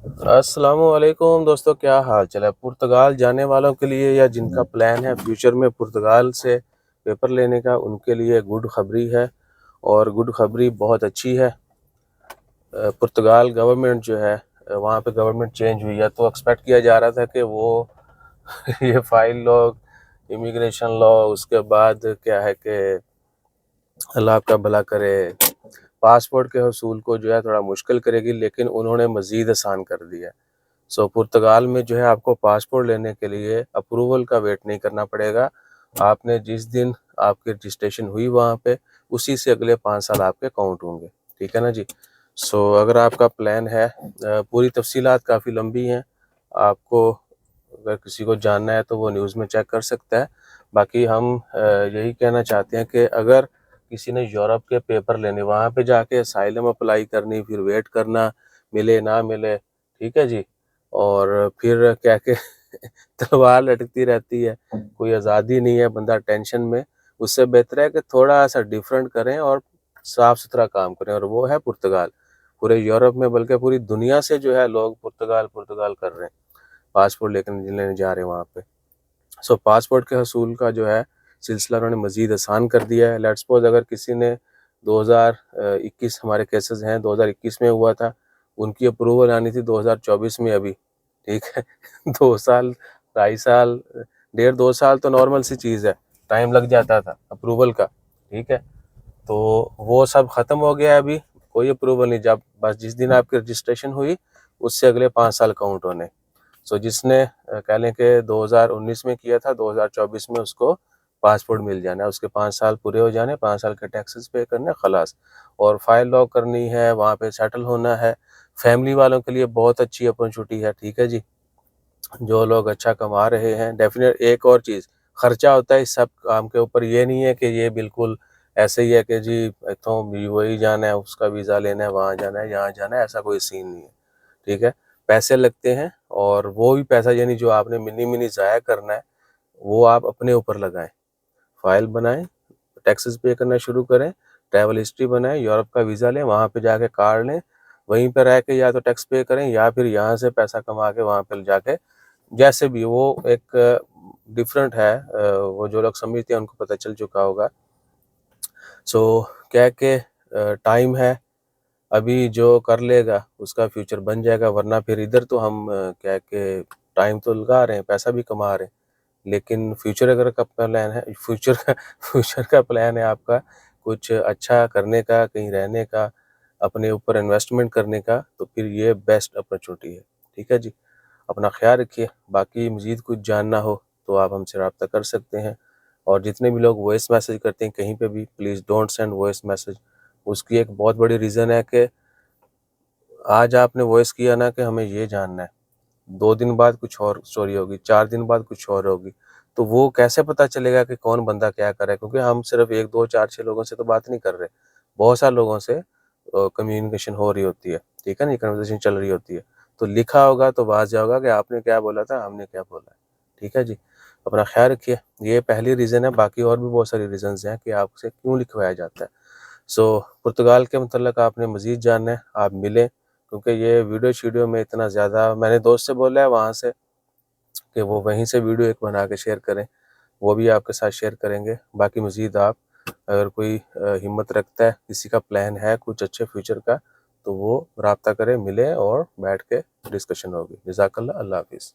السلام علیکم دوستو، کیا حال چل ہے؟ پرتگال جانے والوں کے لیے یا جن کا پلان ہے فیوچر میں پرتگال سے پیپر لینے کا، ان کے لیے گڈ خبری ہے، اور گڈ خبری بہت اچھی ہے۔ پرتگال گورنمنٹ جو ہے، وہاں پہ گورنمنٹ چینج ہوئی ہے، تو ایکسپیکٹ کیا جا رہا تھا کہ وہ یہ فائل لا، امیگریشن لا، اس کے بعد کیا ہے کہ اللہ آپ کا بھلا کرے، پاسپورٹ کے حصول کو جو ہے تھوڑا مشکل کرے گی، لیکن انہوں نے مزید آسان کر دیا ہے۔ پرتگال میں جو ہے آپ کو پاسپورٹ لینے کے لیے اپروول کا ویٹ نہیں کرنا پڑے گا۔ آپ نے جس دن آپ کی رجسٹریشن ہوئی وہاں پہ، اسی سے اگلے 5 سال آپ کے کاؤنٹ ہوں گے، ٹھیک ہے نا جی۔ اگر آپ کا پلان ہے، پوری تفصیلات کافی لمبی ہیں، آپ کو اگر کسی کو جاننا ہے تو وہ نیوز میں چیک کر سکتا ہے۔ باقی ہم یہی کہنا چاہتے ہیں کہ اگر کسی نے یورپ کے پیپر لینے، وہاں پہ جا کے اسائلم اپلائی کرنی، پھر ویٹ کرنا، ملے نہ ملے، ٹھیک ہے جی، اور پھر کیا کہ تلوار لٹکتی رہتی ہے، کوئی آزادی نہیں ہے، بندہ ٹینشن میں، اس سے بہتر ہے کہ تھوڑا سا ڈیفرنٹ کریں اور صاف ستھرا کام کریں، اور وہ ہے پرتگال۔ پورے یورپ میں بلکہ پوری دنیا سے جو ہے لوگ پرتگال کر رہے ہیں، پاسپورٹ لینے جا رہے ہیں وہاں پہ۔ پاسپورٹ کے حصول کا جو ہے سلسلہ انہوں نے مزید آسان کر دیا ہے۔ لیٹس سپوز اگر کسی نے 2021 ہمارے کیسز ہیں 2021 میں ہوا تھا، ان کی اپروول آنی تھی 2024 میں ابھی، ٹھیک ہے 2 سال 2.5 سال 1.5 2 سال تو نارمل سی چیز ہے، ٹائم لگ جاتا تھا اپروول کا، ٹھیک ہے۔ تو وہ سب ختم ہو گیا، ابھی کوئی اپروول نہیں، جب بس جس دن آپ کی رجسٹریشن ہوئی اس سے اگلے 5 سال کاؤنٹ ہونے۔ جس نے کہہ لیں کہ 2019 میں کیا تھا، 2024 میں اس کو پاسپورٹ مل جانا ہے، اس کے 5 سال پورے ہو جانے، 5 سال کے ٹیکسز پے کرنے، خلاص، اور فائل لاک کرنی ہے، وہاں پہ سیٹل ہونا ہے۔ فیملی والوں کے لیے بہت اچھی اپرچونٹی ہے، ٹھیک ہے جی۔ جو لوگ اچھا کما رہے ہیں، ڈیفینیٹ ایک اور چیز، خرچہ ہوتا ہے اس سب کام کے اوپر، یہ نہیں ہے کہ یہ بالکل ایسے ہی ہے کہ جی اتوں وہی جانا ہے، اس کا ویزا لینا ہے، وہاں جانا ہے، یہاں جانا ہے، ایسا کوئی سین نہیں ہے، ٹھیک ہے۔ پیسے لگتے ہیں، اور وہ بھی پیسہ یعنی جو آپ نے منی ضائع کرنا ہے وہ آپ اپنے اوپر لگائیں، فائل بنائیں، ٹیکسز پے کرنا شروع کریں، ٹریول ہسٹری بنائیں، یورپ کا ویزا لیں، وہاں پہ جا کے کارڈ لیں، وہیں پہ رہ کے یا تو ٹیکس پے کریں، یا پھر یہاں سے پیسہ کما کے وہاں پہ جا کے، جیسے بھی وہ ایک ڈیفرنٹ ہے، وہ جو لوگ سمجھتے ہیں ان کو پتہ چل چکا ہوگا۔ کیا کہ ٹائم ہے، ابھی جو کر لے گا اس کا فیوچر بن جائے گا، ورنہ پھر ادھر تو ہم کیا کہ ٹائم تو لگا رہے ہیں، پیسہ بھی کما رہے ہیں، لیکن فیوچر اگر کا پلان ہے، فیوچر کا پلان ہے آپ کا کچھ اچھا کرنے کا، کہیں رہنے کا، اپنے اوپر انویسٹمنٹ کرنے کا، تو پھر یہ بیسٹ اپرچونٹی ہے، ٹھیک ہے جی۔ اپنا خیال رکھیے، باقی مزید کچھ جاننا ہو تو آپ ہم سے رابطہ کر سکتے ہیں، اور جتنے بھی لوگ وائس میسج کرتے ہیں کہیں پہ بھی، please don't send voice message. اس کی ایک بہت بڑی ریزن ہے کہ آج آپ نے وائس کیا نا کہ ہمیں یہ جاننا ہے، 2 دن بعد کچھ اور سٹوری ہوگی، 4 دن بعد کچھ اور ہوگی، تو وہ کیسے پتہ چلے گا کہ کون بندہ کیا کر رہا ہے؟ کیونکہ ہم صرف 1 2 4 6 لوگوں سے تو بات نہیں کر رہے، بہت سارے لوگوں سے کمیونیکیشن ہو رہی ہوتی ہے، ٹھیک ہے نا، کنورسیشن چل رہی ہوتی ہے، تو لکھا ہوگا تو واضح ہوگا کہ آپ نے کیا بولا تھا، ہم نے کیا بولا ہے، ٹھیک ہے جی۔ اپنا خیال رکھیے، یہ پہلی ریزن ہے، باقی اور بھی بہت ساری ریزنز ہیں کہ آپ سے کیوں لکھوایا جاتا ہے۔ پرتگال کے متعلق آپ نے مزید جاننا ہے، آپ ملیں، کیونکہ یہ ویڈیو میں اتنا زیادہ، میں نے دوست سے بولا ہے وہاں سے کہ وہ وہیں سے ویڈیو ایک بنا کے شیئر کریں، وہ بھی آپ کے ساتھ شیئر کریں گے۔ باقی مزید آپ اگر کوئی ہمت رکھتا ہے، کسی کا پلان ہے کچھ اچھے فیوچر کا، تو وہ رابطہ کریں، ملے اور بیٹھ کے ڈسکشن ہوگی۔ جزاک اللہ، اللہ حافظ۔